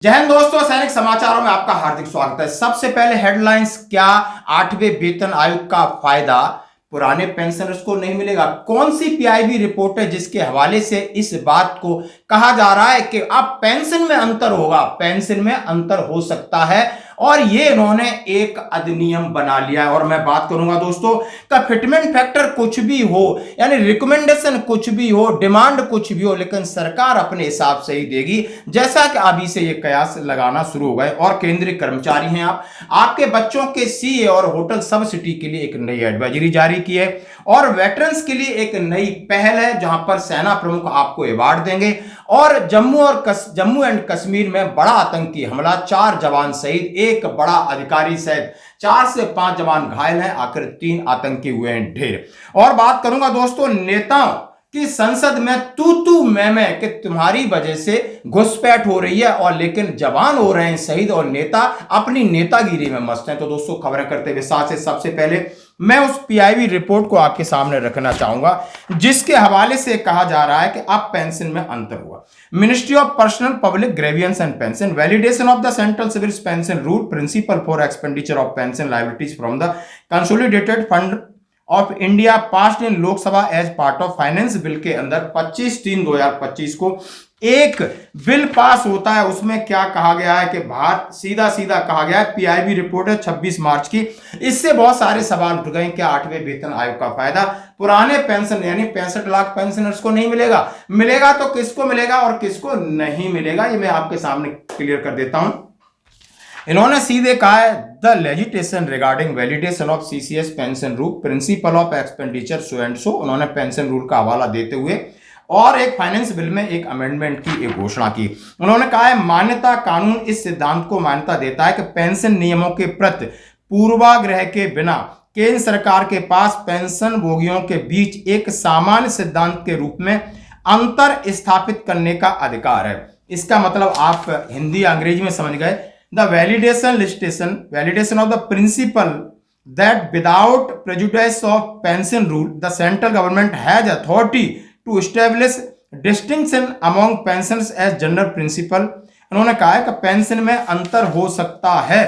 जय हिंद दोस्तों, सैनिक समाचारों में आपका हार्दिक स्वागत है। सबसे पहले हेडलाइंस, क्या 8वें वेतन आयोग का फायदा पुराने पेंशनर्स को नहीं मिलेगा? कौन सी पीआईबी रिपोर्ट है जिसके हवाले से इस बात को कहा जा रहा है कि अब पेंशन में अंतर होगा, पेंशन में अंतर हो सकता है? और ये इन्होंने एक अधिनियम बना लिया है। और मैं बात करूंगा दोस्तों का फिटमेंट फैक्टर कुछ भी हो, यानी रिकमेंडेशन कुछ भी हो, डिमांड कुछ भी हो, लेकिन सरकार अपने हिसाब से ही देगी, जैसा कि अभी से ये कयास लगाना शुरू हो गए। और केंद्रीय कर्मचारी हैं आप, आपके बच्चों के सीए और होटल सब्सिडी के लिए एक नई एडवाइजरी जारी की है। और वेटरन्स के लिए एक नई पहल है जहां पर सेना प्रमुख आपको अवार्ड देंगे। और जम्मू एंड कश्मीर में बड़ा आतंकी हमला, 4 जवान शहीद, एक बड़ा अधिकारी सहित 4 से 5 जवान घायल हैं, आखिर 3 आतंकी हुए हैं ढेर। और बात करूंगा दोस्तों नेताओं कि संसद में तू मैं कि तुम्हारी वजह से घुसपैठ हो रही है, और लेकिन जवान हो रहे हैं शहीद और नेता अपनी नेतागिरी में मस्त हैं। तो दोस्तों खबरें करते हुए साथ से सबसे पहले मैं उस पीआईबी रिपोर्ट को आपके सामने रखना चाहूंगा जिसके हवाले से कहा जा रहा है कि अब पेंशन में अंतर हुआ। Ministry of personnel public grievances and pension, validation of the central civil pension rule, principle for expenditure of pension liabilities from the consolidated fund of India passed in Lok Sabha as part of finance bill के अंदर 25/3/2025 को एक bill pass होता है। उसमें क्या कहा गया है कि भारत सीधा कहा गया है, पीआईबी रिपोर्ट है 26 मार्च की। इससे बहुत सारे सवाल उठ गए, क्या 8वें वेतन आयोग का फायदा पुराने पेंशन यानी 65 लाख पेंशनर्स को नहीं मिलेगा? मिलेगा तो किसको मिलेगा और किसको नहीं मिलेगा, ये मैं आपके सामने क्लियर कर देता हूं। इन्होंने सीधे कहा है, the legislation regarding validation of CCS pension rule, principle of expenditure so and so, उन्होंने पेंशन रूल का हवाला देते हुए और एक फाइनेंस बिल में एक अमेंडमेंट की एक घोषणा की। उन्होंने कहा है, मान्यता कानून इस सिद्धांत को मान्यता देता है कि पेंशन नियमों के प्रति पूर्वाग्रह के बिना केंद्र सरकार के पास पेंशन भोगियों के बीच एक सामान्य सिद्धांत के रूप में अंतर स्थापित करने का अधिकार है। इसका मतलब आप हिंदी अंग्रेजी में समझ गए। The validation of the principle that without prejudice of pension rule, the central government has authority to establish distinction among pensions as general principle। उन्होंने कहा है कि पेंशन में अंतर हो सकता है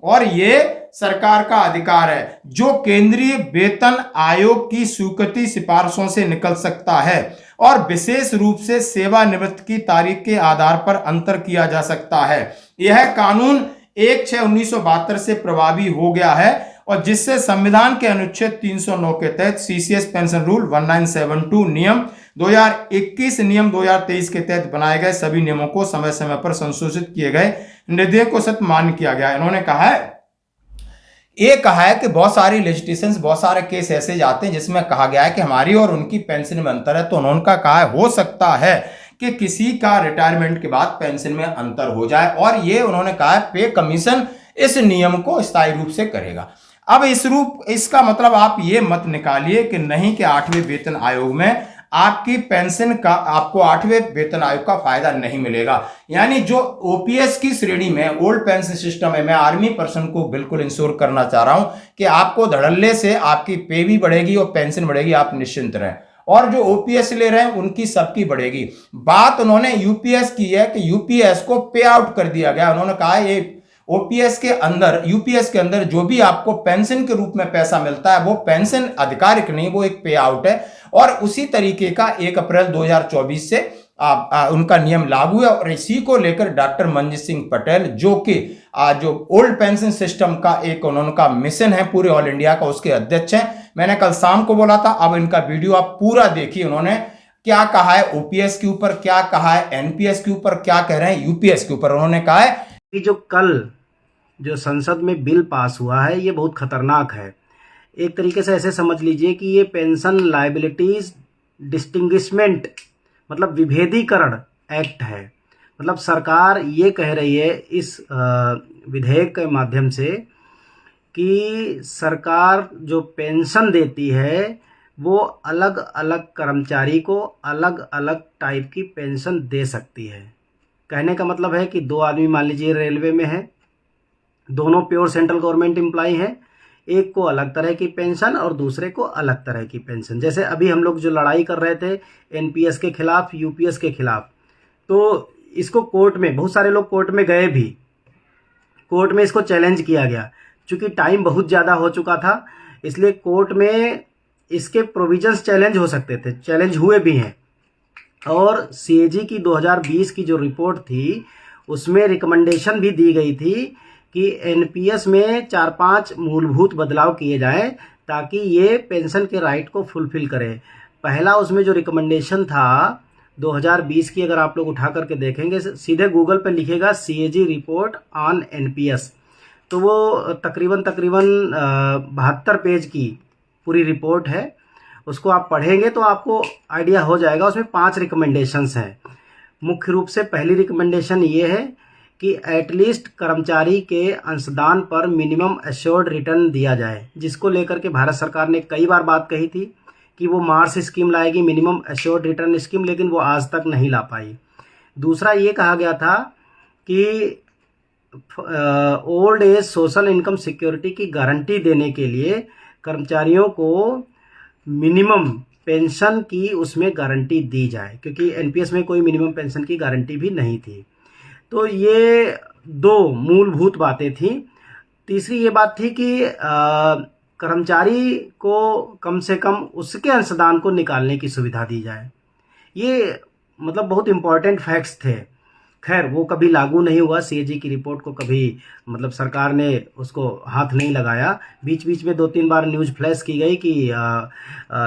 और ये सरकार का अधिकार है, जो केंद्रीय वेतन आयोग की स्वीकृति सिफारिशों से निकल सकता है, और विशेष रूप से सेवानिवृत्ति की तारीख के आधार पर अंतर किया जा सकता है। यह कानून 1/6/1972 से प्रभावी हो गया है, और जिससे संविधान के अनुच्छेद 309 के तहत सीसीएस पेंशन रूल 1972 नियम 2021 नियम 2023 के तहत बनाए गए सभी नियमों को समय समय पर संशोधित किए गए निर्देश को सत्य मान्य किया गया। इन्होंने कहा है कि बहुत सारी लेजिस्लेशंस, बहुत सारे केस ऐसे जाते हैं जिसमें कहा गया है कि हमारी और उनकी पेंशन में अंतर है। तो उन्होंने कहा है, हो सकता है कि किसी का रिटायरमेंट के बाद पेंशन में अंतर हो जाए, और ये उन्होंने कहा है पे कमीशन इस नियम को स्थायी रूप से करेगा। अब इसका मतलब आप ये मत निकालिए कि नहीं कि 8वें वेतन आयोग में आपकी पेंशन का, आपको 8वें वेतन आयोग का फायदा नहीं मिलेगा। यानी जो ओपीएस की श्रेणी में ओल्ड पेंशन सिस्टम है, मैं आर्मी पर्सन को बिल्कुल इंश्योर करना चाह रहा हूं कि आपको धड़ल्ले से आपकी पे भी बढ़ेगी और पेंशन बढ़ेगी, आप निश्चिंत रहें। और जो ओपीएस ले रहे हैं उनकी सबकी बढ़ेगी। बात उन्होंने यूपीएस की है कि यूपीएस को पे आउट कर दिया गया। उन्होंने कहा है ये यूपीएस के अंदर जो भी आपको पेंशन के रूप में पैसा मिलता है वो पेंशन आधिकारिक नहीं, वो एक पे आउट है। और उसी तरीके का 1 अप्रैल 2024 से उनका नियम लागू है, और इसी को लेकर डॉक्टर मंजीत सिंह पटेल, जो कि जो ओल्ड पेंशन सिस्टम का एक उनका मिशन है पूरे ऑल इंडिया का, उसके अध्यक्ष हैं। मैंने कल शाम को बोला था, अब इनका वीडियो आप पूरा देखिए। उन्होंने क्या कहा है ओपीएस के ऊपर, क्या कहा है एनपीएस के ऊपर, क्या कह रहे हैं यूपीएस के ऊपर। उन्होंने कहा है कि जो संसद में बिल पास हुआ है ये बहुत खतरनाक है। एक तरीके से ऐसे समझ लीजिए कि ये पेंशन लायबिलिटीज डिस्टिंग्विशमेंट मतलब विभेदीकरण एक्ट है। मतलब सरकार ये कह रही है इस विधेयक के माध्यम से कि सरकार जो पेंशन देती है वो अलग अलग कर्मचारी को अलग अलग टाइप की पेंशन दे सकती है। कहने का मतलब है कि 2 आदमी मान लीजिए रेलवे में है, दोनों प्योर सेंट्रल गवर्नमेंट एम्प्लॉई हैं, एक को अलग तरह की पेंशन और दूसरे को अलग तरह की पेंशन। जैसे अभी हम लोग जो लड़ाई कर रहे थे एनपीएस के खिलाफ, यूपीएस के खिलाफ, तो इसको कोर्ट में, बहुत सारे लोग कोर्ट में गए भी, कोर्ट में इसको चैलेंज किया गया। चूंकि टाइम बहुत ज़्यादा हो चुका था, इसलिए कोर्ट में इसके प्रोविजंस चैलेंज हो सकते थे, चैलेंज हुए भी हैं। और सीएजी की 2020 की जो रिपोर्ट थी उसमें रिकमेंडेशन भी दी गई थी कि एनपीएस में 4-5 मूलभूत बदलाव किए जाएं ताकि ये पेंशन के राइट को फुलफिल करे। पहला उसमें जो रिकमेंडेशन था 2020 की, अगर आप लोग उठा करके देखेंगे, सीधे गूगल पे लिखेगा सीएजी रिपोर्ट ऑन एनपीएस, तो वो तकरीबन 72 पेज की पूरी रिपोर्ट है। उसको आप पढ़ेंगे तो आपको आइडिया हो जाएगा। उसमें 5 रिकमेंडेशंस हैं। मुख्य रूप से पहली रिकमेंडेशन ये है कि एटलीस्ट कर्मचारी के अंशदान पर मिनिमम एश्योर्ड रिटर्न दिया जाए, जिसको लेकर के भारत सरकार ने कई बार बात कही थी कि वो मार्च स्कीम लाएगी, मिनिमम एश्योर्ड रिटर्न स्कीम, लेकिन वो आज तक नहीं ला पाई। दूसरा ये कहा गया था कि old age social income security की गारंटी देने के लिए कर्मचारियों को मिनिमम पेंशन की उसमें गारंटी दी जाए, क्योंकि एनपीएस में कोई मिनिमम पेंशन की गारंटी भी नहीं थी। तो ये 2 मूलभूत बातें थी। तीसरी ये बात थी कि कर्मचारी को कम से कम उसके अंशदान को निकालने की सुविधा दी जाए। ये मतलब बहुत इम्पॉर्टेंट फैक्ट्स थे। खैर वो कभी लागू नहीं हुआ। सीएजी की रिपोर्ट को कभी मतलब सरकार ने उसको हाथ नहीं लगाया। बीच बीच में 2-3 बार न्यूज़ फ्लैश की गई कि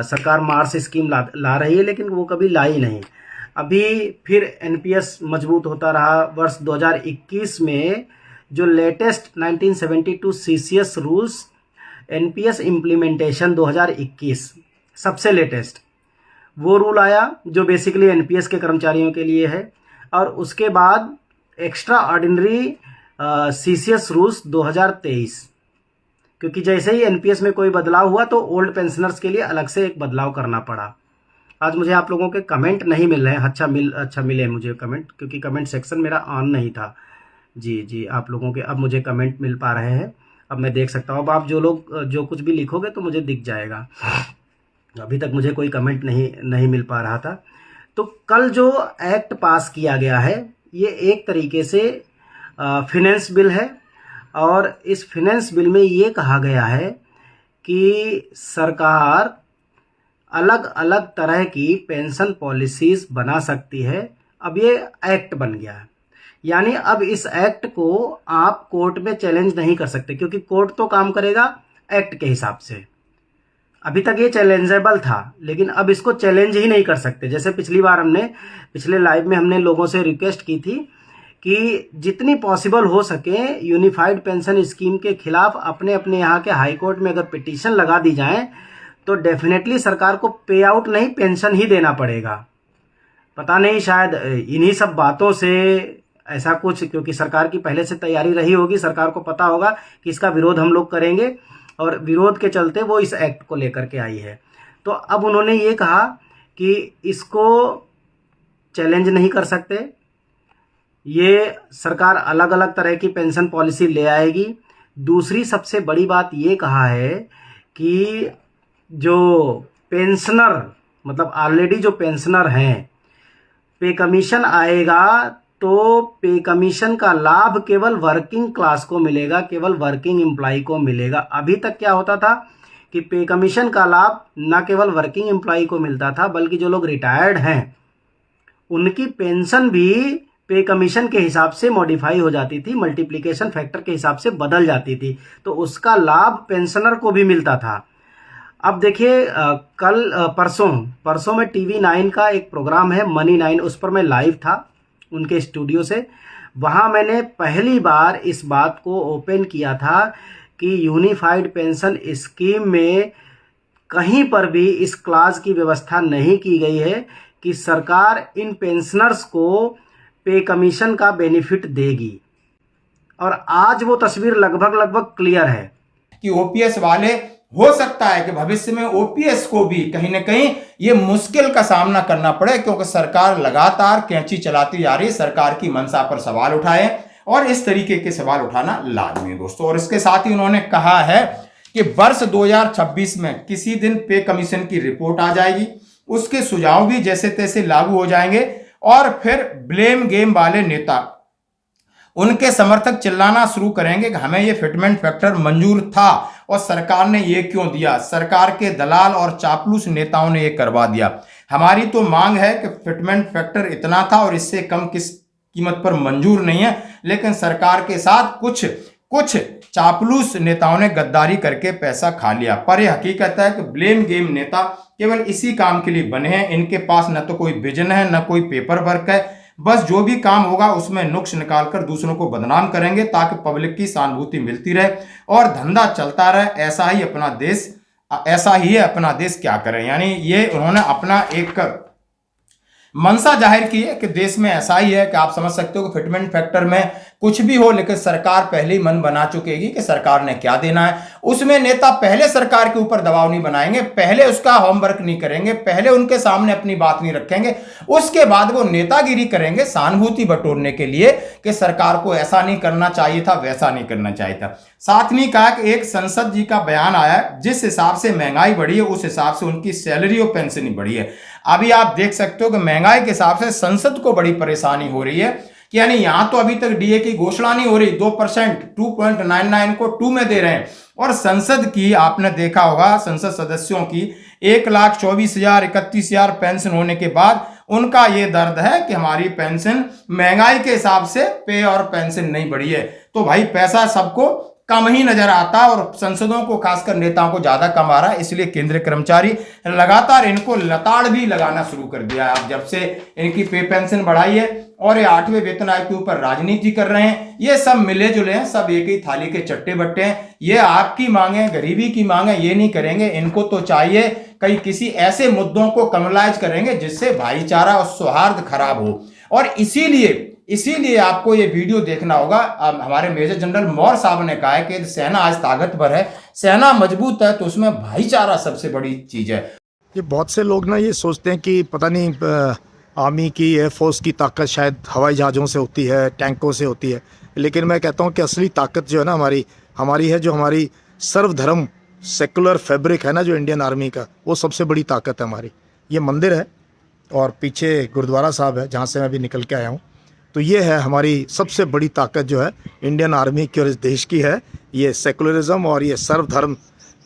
सरकार मार्च स्कीम ला रही है, लेकिन वो कभी लाई नहीं। अभी फिर एनपीएस मजबूत होता रहा। वर्ष 2021 में जो latest 1972 CCS rules NPS implementation 2021 सबसे लेटेस्ट वो रूल आया, जो बेसिकली एनपीएस के कर्मचारियों के लिए है। और उसके बाद एक्स्ट्रा ऑर्डिनरी सीसीएस रूल्स 2023, क्योंकि जैसे ही एनपीएस में कोई बदलाव हुआ तो ओल्ड पेंशनर्स के लिए अलग से एक बदलाव करना पड़ा। आज मुझे आप लोगों के कमेंट नहीं मिल रहे हैं। अच्छा मिले मुझे कमेंट, क्योंकि कमेंट सेक्शन मेरा ऑन नहीं था। जी आप लोगों के अब मुझे कमेंट मिल पा रहे हैं। अब मैं देख सकता हूँ। अब आप जो कुछ भी लिखोगे तो मुझे दिख जाएगा। अभी तक मुझे कोई कमेंट नहीं मिल पा रहा था। तो कल जो एक्ट पास किया गया है ये एक तरीके से फिनेंस बिल है, और इस फिनेंस बिल में ये कहा गया है कि सरकार अलग अलग तरह की पेंशन पॉलिसीज बना सकती है। अब ये एक्ट बन गया है, यानी अब इस एक्ट को आप कोर्ट में चैलेंज नहीं कर सकते, क्योंकि कोर्ट तो काम करेगा एक्ट के हिसाब से। अभी तक ये चैलेंजेबल था, लेकिन अब इसको चैलेंज ही नहीं कर सकते। जैसे पिछले लाइव में हमने लोगों से रिक्वेस्ट की थी कि जितनी पॉसिबल हो सके यूनिफाइड पेंशन स्कीम के खिलाफ अपने यहाँ के हाई कोर्ट में अगर पिटीशन लगा दी जाए तो डेफिनेटली सरकार को पे आउट नहीं, पेंशन ही देना पड़ेगा। पता नहीं, शायद इन्हीं सब बातों से ऐसा कुछ, क्योंकि सरकार की पहले से तैयारी रही होगी, सरकार को पता होगा कि इसका विरोध हम लोग करेंगे, और विरोध के चलते वो इस एक्ट को लेकर के आई है। तो अब उन्होंने ये कहा कि इसको चैलेंज नहीं कर सकते, ये सरकार अलग अलग तरह की पेंशन पॉलिसी ले आएगी। दूसरी सबसे बड़ी बात ये कहा है कि जो पेंशनर, मतलब ऑलरेडी जो पेंशनर हैं, पे कमीशन आएगा तो पे कमीशन का लाभ केवल वर्किंग क्लास को मिलेगा, केवल वर्किंग एम्प्लॉय को मिलेगा। अभी तक क्या होता था कि पे कमीशन का लाभ न केवल वर्किंग एम्प्लॉय को मिलता था, बल्कि जो लोग रिटायर्ड हैं उनकी पेंशन भी पे कमीशन के हिसाब से मॉडिफाई हो जाती थी, मल्टीप्लिकेशन फैक्टर के हिसाब से बदल जाती थी, तो उसका लाभ पेंशनर को भी मिलता था। अब देखिए परसों में TV9 का एक प्रोग्राम है मनी 9, उस पर मैं लाइव था उनके स्टूडियो से। वहाँ मैंने पहली बार इस बात को ओपन किया था कि यूनिफाइड पेंशन स्कीम में कहीं पर भी इस क्लास की व्यवस्था नहीं की गई है कि सरकार इन पेंशनर्स को पे कमीशन का बेनिफिट देगी। और आज वो तस्वीर लगभग क्लियर है कि ओपीएस वाले, हो सकता है कि भविष्य में ओपीएस को भी कहीं ना कहीं ये मुश्किल का सामना करना पड़े, क्योंकि सरकार लगातार कैंची चलाती जा रही है, सरकार की मंशा पर सवाल उठाए, और इस तरीके के सवाल उठाना लाजमी है दोस्तों। और इसके साथ ही उन्होंने कहा है कि वर्ष 2026 में किसी दिन पे कमीशन की रिपोर्ट आ जाएगी, उसके सुझाव भी जैसे तैसे लागू हो जाएंगे, और फिर ब्लेम गेम वाले नेता, उनके समर्थक चिल्लाना शुरू करेंगे कि हमें ये फिटमेंट फैक्टर मंजूर था और सरकार ने ये क्यों दिया, सरकार के दलाल और चापलूस नेताओं ने ये करवा दिया। हमारी तो मांग है कि फिटमेंट फैक्टर इतना था और इससे कम किस कीमत पर मंजूर नहीं है, लेकिन सरकार के साथ कुछ चापलूस नेताओं ने गद्दारी करके पैसा खा लिया। पर यह हकीकत है कि ब्लेम गेम नेता केवल इसी काम के लिए बने हैं। इनके पास न तो कोई विजन है, न कोई पेपर वर्क है, बस जो भी काम होगा उसमें नुक्स निकालकर दूसरों को बदनाम करेंगे ताकि पब्लिक की सहानुभूति मिलती रहे और धंधा चलता रहे। ऐसा ही है अपना देश क्या करे। यानी ये उन्होंने अपना एक मंशा जाहिर की है कि देश में ऐसा ही है कि आप समझ सकते हो कि फिटमेंट फैक्टर में कुछ भी हो, लेकिन सरकार पहले ही मन बना चुकेगी कि सरकार ने क्या देना है। उसमें नेता पहले सरकार के ऊपर दबाव नहीं बनाएंगे, पहले उसका होमवर्क नहीं करेंगे, पहले उनके सामने अपनी बात नहीं रखेंगे, उसके बाद वो नेतागिरी करेंगे सहानुभूति बटोरने के लिए कि सरकार को ऐसा नहीं करना चाहिए था, वैसा नहीं करना चाहिए था। साथ में कहा कि एक संसद जी का बयान आया है, जिस हिसाब से महंगाई बढ़ी है उस हिसाब से उनकी सैलरी और पेंशन ही बढ़ी है। अभी आप देख सकते हो कि महंगाई के हिसाब से संसद को बड़ी परेशानी हो रही है कि यानी यहां तो अभी तक डीए की घोषणा नहीं हो रही, 2% 2.99 को 2 में दे रहे हैं, और संसद की आपने देखा होगा संसद सदस्यों की 1,24,000 31,000 पेंशन होने के बाद उनका यह दर्द है कि हमारी पेंशन महंगाई के हिसाब से पे और पेंशन नहीं बढ़ी है। तो भाई पैसा सबको कम ही नजर आता है और संसदों को खासकर नेताओं को ज्यादा कम आ रहा है, इसलिए केंद्रीय कर्मचारी लगातार इनको लताड़ भी लगाना शुरू कर दिया है। अब जब से इनकी पे पेंशन बढ़ाई है और ये 8वें वेतन आयोग के ऊपर राजनीति कर रहे हैं, ये सब मिले जुले हैं, सब एक ही थाली के चट्टे बट्टे हैं। ये आपकी मांगे, गरीबी की मांगे ये नहीं करेंगे। इनको तो चाहिए कई किसी ऐसे मुद्दों को कमलाइज करेंगे जिससे भाईचारा और सौहार्द खराब हो। और इसीलिए आपको ये वीडियो देखना होगा। हमारे मेजर जनरल मौर्य साहब ने कहा है कि सेना आज ताकतवर है, सेना मजबूत है, तो उसमें भाईचारा सबसे बड़ी चीज है। ये बहुत से लोग ना ये सोचते हैं कि पता नहीं आर्मी की एयरफोर्स की ताकत शायद हवाई जहाज़ों से होती है, टैंकों से होती है, लेकिन मैं कहता हूँ कि असली ताकत जो है ना हमारी है, जो हमारी सर्वधर्म सेकुलर फैब्रिक है ना जो इंडियन आर्मी का, वो सबसे बड़ी ताकत है हमारी। ये मंदिर है और पीछे गुरुद्वारा साहब है जहाँ से मैं अभी निकल के आया हूँ। तो ये है हमारी सबसे बड़ी ताकत जो है इंडियन आर्मी की और इस देश की है, ये सेकुलरिज्म और ये सर्वधर्म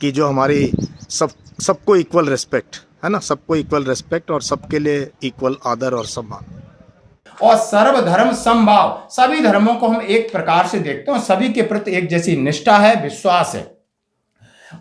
की जो हमारी सबको इक्वल रिस्पेक्ट है ना, सबको इक्वल रिस्पेक्ट और सबके लिए इक्वल आदर और सम्मान और सर्वधर्म समभाव। सभी धर्मों को हम एक प्रकार से देखते हैं, सभी के प्रति एक जैसी निष्ठा है, विश्वास है।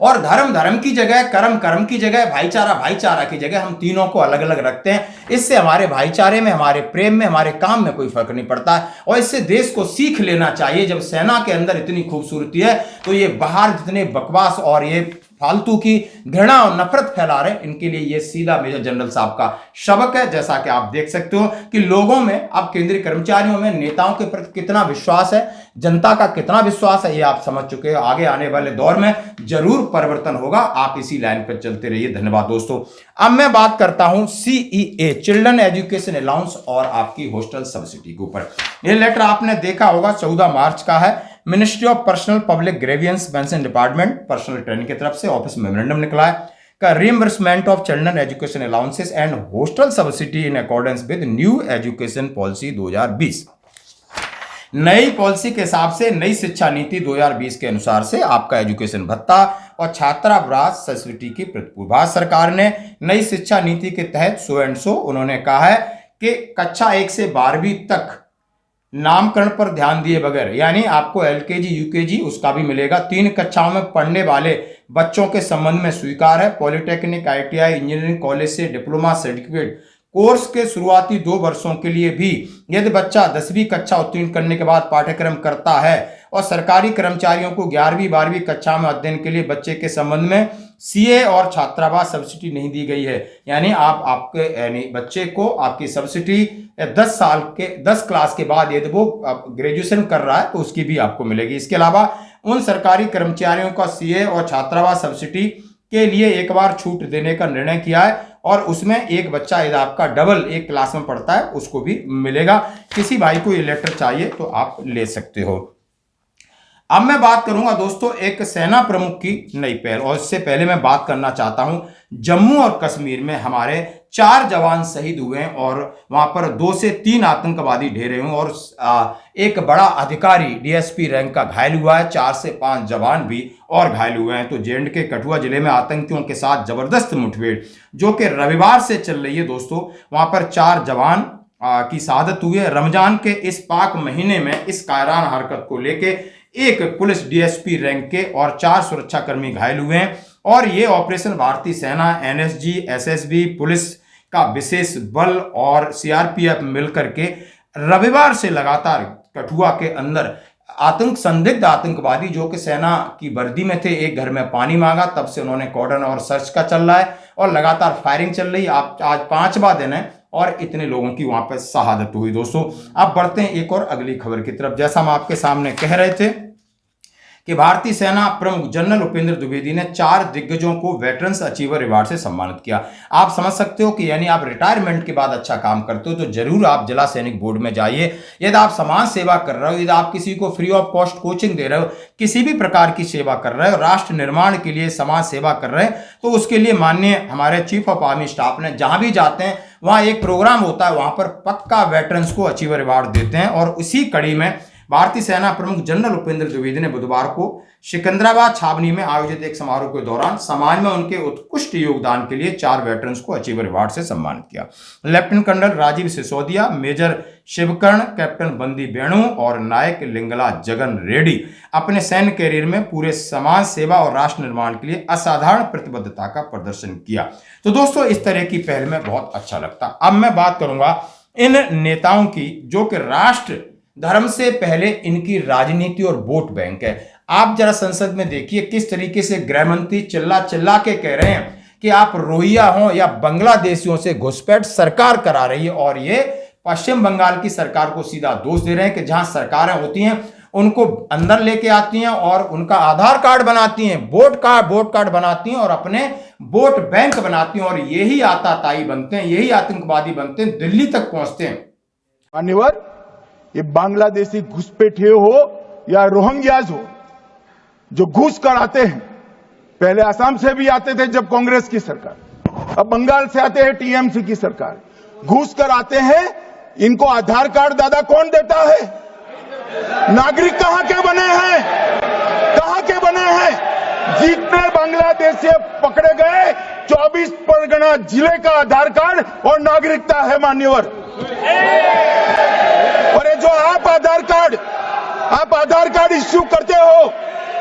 और धर्म की जगह, कर्म की जगह, भाईचारा की जगह हम तीनों को अलग अलग रखते हैं। इससे हमारे भाईचारे में, हमारे प्रेम में, हमारे काम में कोई फर्क नहीं पड़ता है। और इससे देश को सीख लेना चाहिए। जब सेना के अंदर इतनी खूबसूरती है तो ये बाहर जितने बकवास और ये फालतू की घृणा और नफरत फैला रहे, इनके लिए ये सीधा मेजर जनरल साहब का सबक है। जैसा कि आप देख सकते हो कि लोगों में, अब केंद्रीय कर्मचारियों में नेताओं के प्रति कितना विश्वास है, जनता का कितना विश्वास है, ये आप समझ चुके हो। आगे आने वाले दौर में जरूर परिवर्तन होगा। आप इसी लाइन पर चलते रहिए। धन्यवाद दोस्तों। अब मैं बात करता हूं CEA, चिल्ड्रन एजुकेशन अलाउंस और आपकी हॉस्टल सब्सिडी के ऊपर। ये लेटर आपने देखा होगा 14 मार्च का है। Ministry of personnel public grievance pension department personal training की तरफ से ऑफिस मेमोरेंडम निकला है का reimbursement of children education allowances and hostel subsidy in accordance with new education policy 2020। नई पॉलिसी के हिसाब से, नई शिक्षा नीति 2020 के अनुसार से आपका एजुकेशन भत्ता और छात्रावास सब्सिडी की प्रतिपूर्ति सरकार ने नई शिक्षा नीति के तहत 100 उन्होंने कहा है कि कक्षा 1 से 12वीं तक नामकरण पर ध्यान दिए बगैर, यानी आपको LKG UKG उसका भी मिलेगा। 3 कक्षाओं में पढ़ने वाले बच्चों के संबंध में स्वीकार है। पॉलिटेक्निक, ITI, इंजीनियरिंग कॉलेज से डिप्लोमा सर्टिफिकेट कोर्स के शुरुआती 2 वर्षों के लिए भी यदि बच्चा 10वीं कक्षा उत्तीर्ण करने के बाद पाठ्यक्रम करता है और सरकारी कर्मचारियों को 11वीं 12वीं कक्षा में अध्ययन के लिए बच्चे के संबंध में CA और छात्रावास सब्सिडी नहीं दी गई है। यानी आपके बच्चे को आपकी सब्सिडी 10 क्लास के बाद यदि वो ग्रेजुएशन कर रहा है तो उसकी भी आपको मिलेगी। इसके अलावा उन सरकारी कर्मचारियों का CA और छात्रावास सब्सिडी के लिए एक बार छूट देने का निर्णय किया है और उसमें एक बच्चा यदि आपका डबल एक क्लास में पढ़ता है उसको भी मिलेगा। किसी भाई को ये लेटर चाहिए तो आप ले सकते हो। अब मैं बात करूंगा दोस्तों एक सेना प्रमुख की नई पहल, और इससे पहले मैं बात करना चाहता हूं जम्मू और कश्मीर में हमारे 4 जवान शहीद हुए हैं और वहां पर 2 से 3 आतंकवादी ढेरे हुए और एक बड़ा अधिकारी डीएसपी रैंक का घायल हुआ है। 4 से 5 जवान भी और घायल हुए हैं। तो जेएंडके कठुआ जिले में आतंकियों के साथ जबरदस्त मुठभेड़ जो कि रविवार से चल रही है दोस्तों, वहां पर 4 जवान की शहादत हुई है। रमजान के इस पाक महीने में इस कायरान हरकत को लेके एक पुलिस डीएसपी रैंक के और 4 सुरक्षाकर्मी घायल हुए हैं और ये ऑपरेशन भारतीय सेना, एनएसजी, एसएसबी, पुलिस का विशेष बल और सीआरपीएफ मिलकर के रविवार से लगातार कठुआ के अंदर संदिग्ध आतंकवादी जो कि सेना की वर्दी में थे, एक घर में पानी मांगा, तब से उन्होंने कॉर्डन और सर्च का चल रहा है और लगातार फायरिंग चल रही है। आज 5वां दिन है और इतने लोगों की वहां पर शहादत हुई। दोस्तों अब बढ़ते हैं एक और अगली खबर की तरफ। जैसा हम आपके सामने कह रहे थे कि भारतीय सेना प्रमुख जनरल उपेंद्र द्विवेदी ने 4 दिग्गजों को वेटरन्स अचीवर अवार्ड से सम्मानित किया। आप समझ सकते हो कि यानी आप रिटायरमेंट के बाद अच्छा काम करते हो तो जरूर आप जिला सैनिक बोर्ड में जाइए। यदि आप समाज सेवा कर रहे हो, यदि आप किसी को फ्री ऑफ कॉस्ट कोचिंग दे रहे हो, किसी भी प्रकार की सेवा कर रहे हो, राष्ट्र निर्माण के लिए समाज सेवा कर रहे हैं, तो उसके लिए माननीय हमारे चीफ ऑफ आर्मी स्टाफ ने जहां भी जाते हैं वहां एक प्रोग्राम होता है, वहां पर पक्का वेटरन्स को अचीवर अवार्ड देते हैं। और उसी कड़ी में भारतीय सेना प्रमुख जनरल उपेंद्र द्विवेदी ने बुधवार को सिकंदराबाद छावनी में आयोजित एक समारोह के दौरान समाज में उनके उत्कृष्ट योगदान के लिए 4 वेटरन्स को अचीवर अवार्ड से सम्मानित किया। Lieutenant colonel Rajeev Sisodia, major Shivkaran, captain Bandi Venu और नायक लिंगला जगन रेड्डी अपने सैन्य कैरियर में पूरे समाज सेवा और राष्ट्र निर्माण के लिए असाधारण प्रतिबद्धता का प्रदर्शन किया। तो दोस्तों इस तरह की पहल में बहुत अच्छा लगता। अब मैं बात करूंगा इन नेताओं की जो कि राष्ट्र धर्म से पहले इनकी राजनीति और वोट बैंक है। आप जरा संसद में देखिए किस तरीके से गृह मंत्री चिल्ला चिल्ला के कह रहे हैं कि आप रोहिंग्या हो या बांग्लादेशियों से घुसपैठ सरकार करा रही है और ये पश्चिम बंगाल की सरकार को सीधा दोष दे रहे हैं कि जहां सरकारें होती हैं उनको अंदर लेके आती हैं और उनका आधार कार्ड बनाती हैं, वोट कार्ड बनाती हैं और अपने वोट बैंक बनाती हैं और यही आताताई बनते हैं, यही आतंकवादी बनते हैं, दिल्ली तक पहुंचते हैं। मान्यवर, ये बांग्लादेशी घुसपैठिए हो या रोहिंग्याज हो जो घुस कर आते हैं, पहले असम से भी आते थे जब कांग्रेस की सरकार, अब बंगाल से आते हैं टीएमसी की सरकार, घुस कर आते हैं। इनको आधार कार्ड दादा कौन देता है? नागरिक कहां के बने हैं? कहां के बने हैं? जितने बांग्लादेशी पकड़े गए 24 परगना जिले का आधार कार्ड और नागरिकता है मान्यवर। और ये जो आप आधार कार्ड इश्यू करते हो,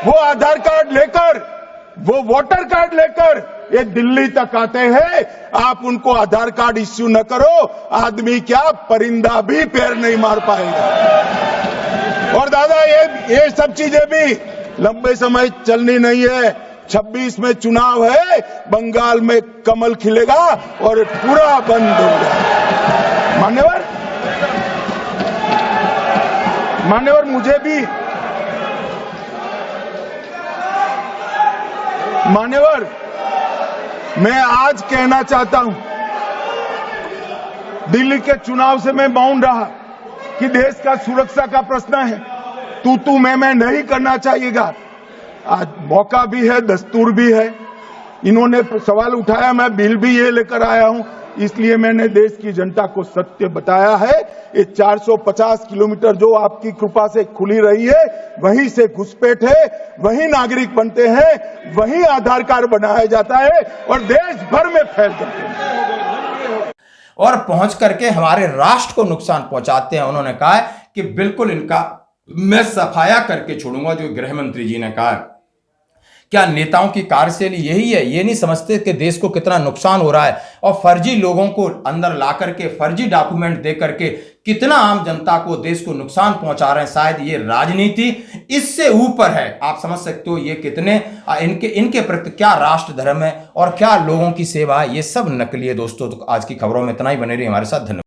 वो आधार कार्ड लेकर, वो वोटर कार्ड लेकर ये दिल्ली तक आते हैं। आप उनको आधार कार्ड इश्यू न करो, आदमी क्या परिंदा भी पैर नहीं मार पाएगा। और दादा ये सब चीजें भी लंबे समय चलनी नहीं है। 26 में चुनाव है, बंगाल में कमल खिलेगा और पूरा बंद होगा। मान्यवर मुझे भी मैं आज कहना चाहता हूं, दिल्ली के चुनाव से मैं मौन रहा कि देश का सुरक्षा का प्रश्न है, तू मैं नहीं करना चाहिएगा। आज मौका भी है, दस्तूर भी है। इन्होंने सवाल उठाया, मैं बिल भी ये लेकर आया हूं, इसलिए मैंने देश की जनता को सत्य बताया है। ये 450 किलोमीटर जो आपकी कृपा से खुली रही है, वहीं से घुसपैठ है, वहीं नागरिक बनते हैं, वहीं आधार कार्ड बनाया जाता है और देश भर में फैल जाते हैं और पहुंच करके हमारे राष्ट्र को नुकसान पहुंचाते हैं। उन्होंने कहा कि बिल्कुल इनका मैं सफाया करके छोड़ूंगा, जो गृह मंत्री जी ने कहा। क्या नेताओं की कार्यशैली यही है? ये नहीं समझते कि देश को कितना नुकसान हो रहा है और फर्जी लोगों को अंदर ला करके, फर्जी डॉक्यूमेंट दे करके कितना आम जनता को, देश को नुकसान पहुंचा रहे हैं। शायद ये राजनीति इससे ऊपर है। आप समझ सकते हो ये कितने इनके प्रति क्या राष्ट्र धर्म है और क्या लोगों की सेवा है। ये सब नकली है दोस्तों। तो आज की खबरों में इतना ही, बने रहिए हमारे साथ। धन्यवाद।